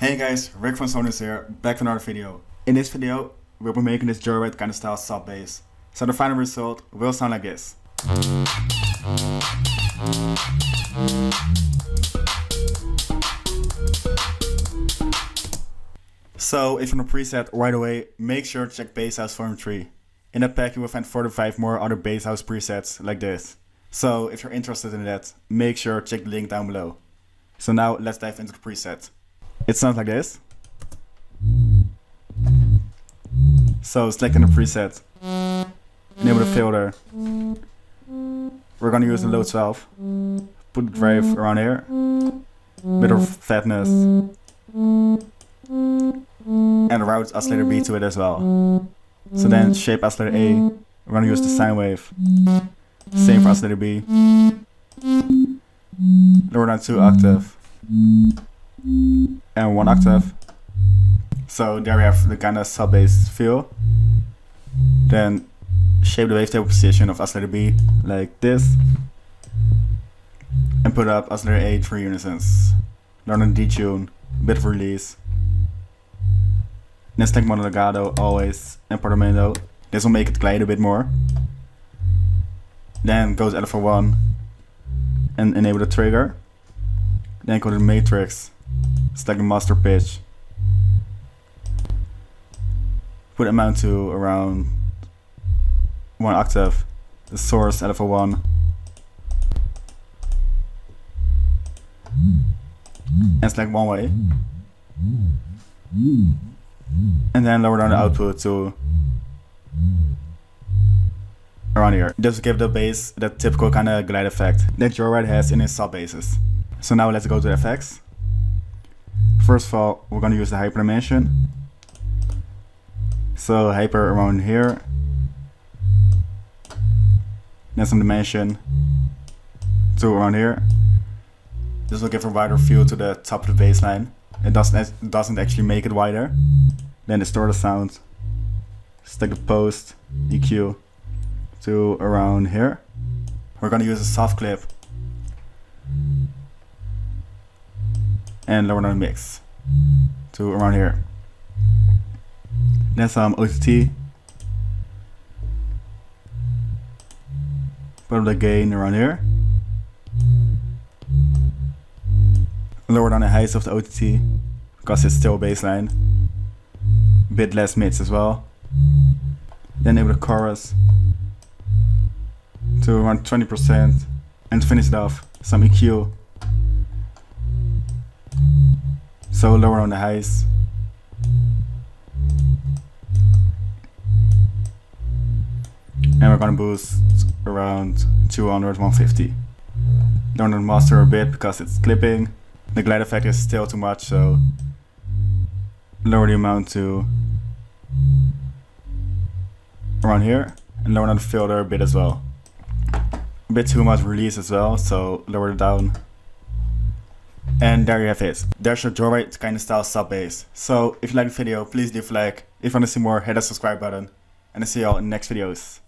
Hey guys, Rick from Sonance here, back with another video. In this video, we'll be making this Joyryde kind of style sub bass. So the final result will sound like this. So if you want a preset right away, make sure to check Bass House Volume 3. In that pack you will find 4 to 5 more other Bass House presets like this. So if you're interested in that, make sure to check the link down below. So now let's dive into the preset. It sounds like this. So selecting the preset, enable the filter. We're gonna use the low 12. Put the drive around here. Bit of fatness. And route oscillator B to it as well. So then shape oscillator A. We're gonna use the sine wave. Same for oscillator B. Lower down 2 octave. And 1 octave. So there we have the kind of sub bass feel. Then shape the wavetable position of oscillator B like this. And put up oscillator A 3 unisons. Learn a detune, bit of release. Then select mono legato always and portamento. This will make it glide a bit more. Then go to Xfer 1 and enable the trigger. Then go to the matrix. Select the master pitch. Put amount to around 1 octave. The source Xfer 1. And select one way. And then lower down the output to around here. This will give the bass that typical kind of glide effect that Joyryde has in his sub basses. So now let's go to the effects. First of all, we're gonna use the hyper dimension. So hyper around here. Then some dimension to around here. This will give a wider view to the top of the bass line. It doesn't actually make it wider. Then distort the sound. Stick the post EQ to around here. We're gonna use a soft clip. And lower down the mix to around here. Then some OTT. Put up the gain around here. Lower down the highs of the OTT because it's still bassline. Bit less mids as well. Then enable the chorus to around 20%. And to finish it off, some EQ. So lower on the highs. And we're gonna boost around 200, 150. Lower on the master a bit because it's clipping. The glide effect is still too much, so lower the amount to around here. And lower on the filter a bit as well. A bit too much release as well, so lower it down. And there you have it. There's your Joyryde kind of style sub bass. So if you like the video, please leave a like. If you want to see more, hit that subscribe button. And I'll see you all in the next videos.